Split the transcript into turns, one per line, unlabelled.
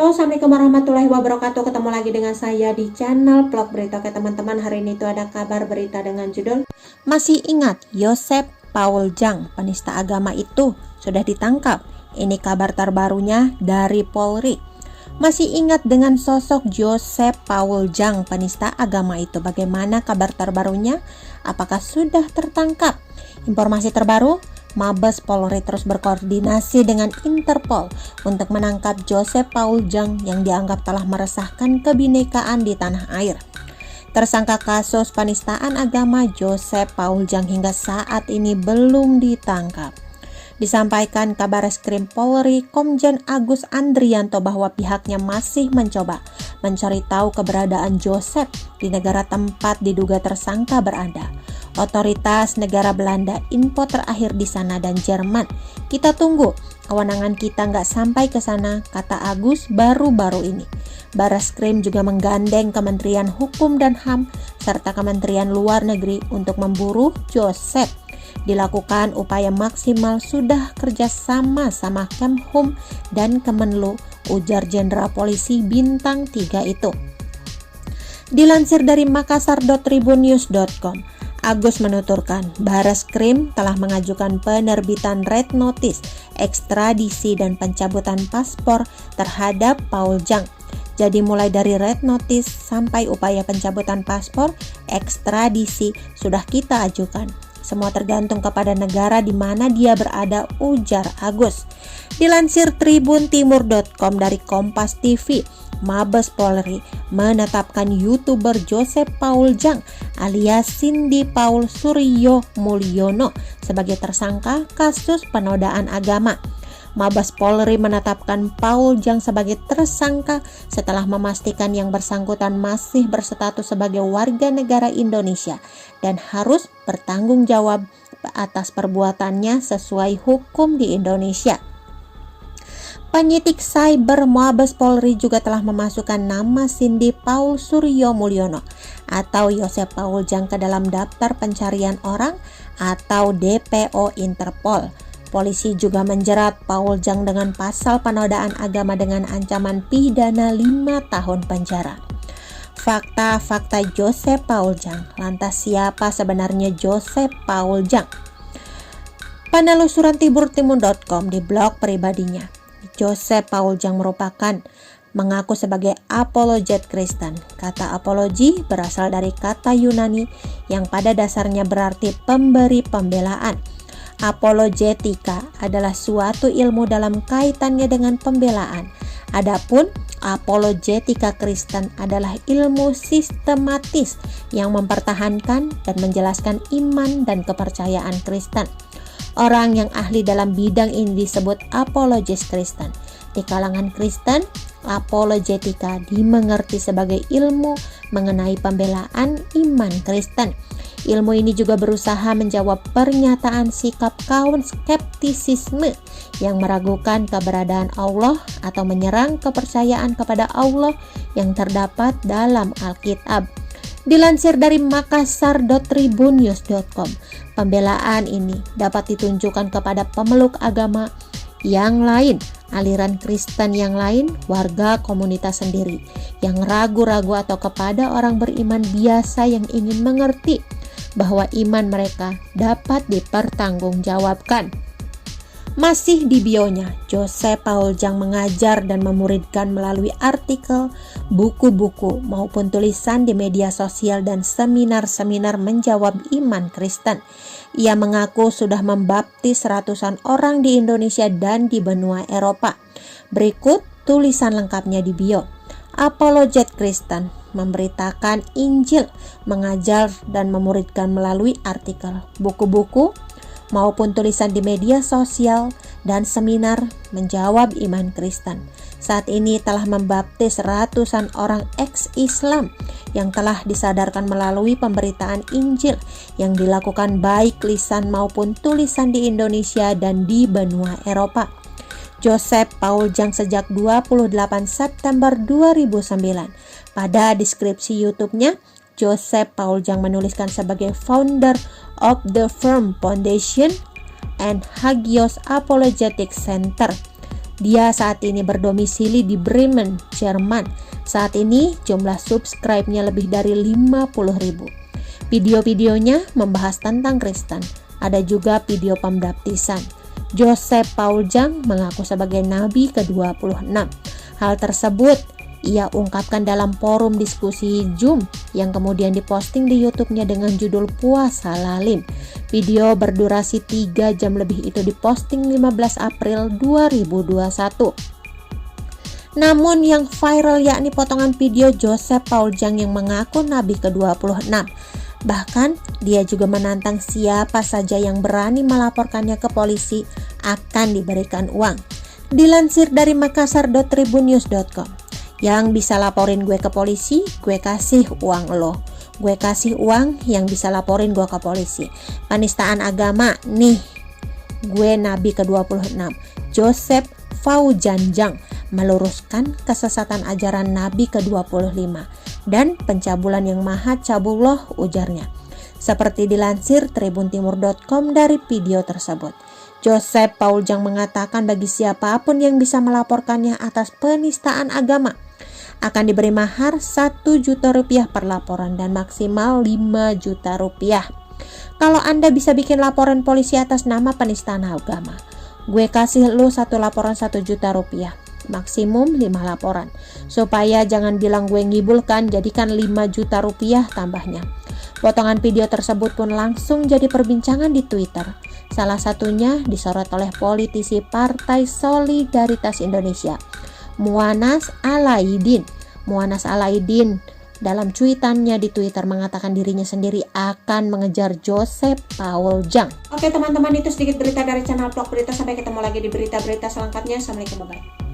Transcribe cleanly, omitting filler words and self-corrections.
Halo, assalamualaikum warahmatullahi wabarakatuh. Ketemu lagi dengan saya di channel Vlog Berita. Oke teman-teman, hari ini itu ada kabar berita dengan judul Masih ingat Joseph Paul Jang, penista agama itu sudah ditangkap. Ini kabar terbarunya dari Polri. Masih ingat dengan sosok Joseph Paul Jang, penista agama itu? Bagaimana kabar terbarunya? Apakah sudah tertangkap? Informasi terbaru, Mabes Polri terus berkoordinasi dengan Interpol untuk menangkap Joseph Paul Jang yang dianggap telah meresahkan kebinekaan di tanah air. Tersangka kasus penistaan agama Joseph Paul Jang hingga saat ini belum ditangkap. Disampaikan Kabareskrim Polri Komjen Agus Andrianto bahwa pihaknya masih mencoba mencari tahu keberadaan Joseph di negara tempat diduga tersangka berada. Otoritas negara Belanda info terakhir di sana dan Jerman. Kita tunggu, kewenangan kita nggak sampai ke sana, kata Agus baru-baru ini. Bareskrim juga menggandeng Kementerian Hukum dan HAM serta Kementerian Luar Negeri untuk memburu Joseph. Dilakukan upaya maksimal, sudah kerjasama sama Kemhum dan Kemenlu, ujar Jenderal Polisi Bintang 3 itu. Dilansir dari makassar.tribunnews.com, Agus menuturkan, Bareskrim telah mengajukan penerbitan red notice, ekstradisi dan pencabutan paspor terhadap Paul Jang. Jadi mulai dari red notice sampai upaya pencabutan paspor, ekstradisi sudah kita ajukan. Semua tergantung kepada negara di mana dia berada, ujar Agus. Dilansir tribuntimur.com dari Kompas TV, Mabes Polri menetapkan YouTuber Joseph Paul Jang alias Cindy Paul Suryo Mulyono sebagai tersangka kasus penodaan agama. Mabes Polri menetapkan Paul Jang sebagai tersangka setelah memastikan yang bersangkutan masih berstatus sebagai warga negara Indonesia dan harus bertanggung jawab atas perbuatannya sesuai hukum di Indonesia. Penyidik Cyber Mabes Polri juga telah memasukkan nama Cindy Paul Suryo Mulyono atau Joseph Paul Jang ke dalam daftar pencarian orang atau DPO Interpol. Polisi juga menjerat Paul Jang dengan pasal penodaan agama dengan ancaman pidana 5 tahun penjara. Fakta-fakta Joseph Paul Jang. Lantas siapa sebenarnya Joseph Paul Jang? Penelusuran tiburtimun.com di blog pribadinya, Joseph Paul Jang merupakan mengaku sebagai apologet Kristen. Kata apologi berasal dari kata Yunani yang pada dasarnya berarti pemberi pembelaan. Apologetika adalah suatu ilmu dalam kaitannya dengan pembelaan. Adapun apologetika Kristen adalah ilmu sistematis yang mempertahankan dan menjelaskan iman dan kepercayaan Kristen. Orang yang ahli dalam bidang ini disebut apologis Kristen. Di kalangan Kristen, apologetika dimengerti sebagai ilmu mengenai pembelaan iman Kristen. Ilmu ini juga berusaha menjawab pernyataan sikap kaum skeptisisme yang meragukan keberadaan Allah atau menyerang kepercayaan kepada Allah yang terdapat dalam Alkitab. Dilansir dari makassar.tribunnews.com, pembelaan ini dapat ditunjukkan kepada pemeluk agama yang lain, aliran Kristen yang lain, warga komunitas sendiri, yang ragu-ragu atau kepada orang beriman biasa yang ingin mengerti bahwa iman mereka dapat dipertanggungjawabkan. Masih di bionya, Joseph Paul Jang mengajar dan memuridkan melalui artikel, buku-buku maupun tulisan di media sosial dan seminar-seminar menjawab iman Kristen. Ia mengaku sudah membaptis ratusan orang di Indonesia dan di benua Eropa. Berikut tulisan lengkapnya di bio. Apologet Kristen memberitakan Injil, mengajar dan memuridkan melalui artikel, buku-buku maupun tulisan di media sosial dan seminar menjawab iman Kristen. Saat ini telah membaptis ratusan orang ex-Islam yang telah disadarkan melalui pemberitaan Injil yang dilakukan baik lisan maupun tulisan di Indonesia dan di benua Eropa. Joseph Paul Jang sejak 28 September 2009. Pada deskripsi YouTube-nya, Joseph Paul Jang menuliskan sebagai founder of the Firm Foundation and Hagios Apologetic Center. Dia saat ini berdomisili di Bremen, Jerman. Saat ini jumlah subscribe-nya lebih dari 50.000. Video-videonya membahas tentang Kristen. Ada juga video pembaptisan. Joseph Paul Jang mengaku sebagai nabi ke-26. Hal tersebut ia ungkapkan dalam forum diskusi Zoom yang kemudian diposting di YouTube-nya dengan judul Puasa Lalim. Video berdurasi 3 jam lebih itu diposting 15 April 2021. Namun yang viral yakni potongan video Joseph Paul Jang yang mengaku nabi ke-26. Bahkan dia juga menantang siapa saja yang berani melaporkannya ke polisi akan diberikan uang. Dilansir dari makassar.tribunnews.com, yang bisa laporin gue ke polisi, gue kasih uang lo. Gue kasih uang yang bisa laporin gue ke polisi. Penistaan agama, nih. Gue nabi ke-26, Joseph Faujan Jang, meluruskan kesesatan ajaran nabi ke-25 dan pencabulan yang maha cabullah, ujarnya. Seperti dilansir tribuntimur.com dari video tersebut. Joseph Paul Jang mengatakan bagi siapapun yang bisa melaporkannya atas penistaan agama akan diberi mahar 1 juta rupiah per laporan dan maksimal 5 juta rupiah. Kalau Anda bisa bikin laporan polisi atas nama penistaan agama, gue kasih lu 1 laporan 1 juta rupiah, maksimum 5 laporan. Supaya jangan bilang gue ngibulkan, jadikan 5 juta rupiah tambahnya. Potongan video tersebut pun langsung jadi perbincangan di Twitter. Salah satunya disorot oleh politisi Partai Solidaritas Indonesia, Muanas Alaidin. Muanas Alaidin dalam cuitannya di Twitter mengatakan dirinya sendiri akan mengejar Joseph Paul Jang. Oke teman-teman, itu sedikit berita dari channel Vlog Berita. Sampai ketemu lagi di berita-berita selengkapnya. Assalamualaikum, bye-bye.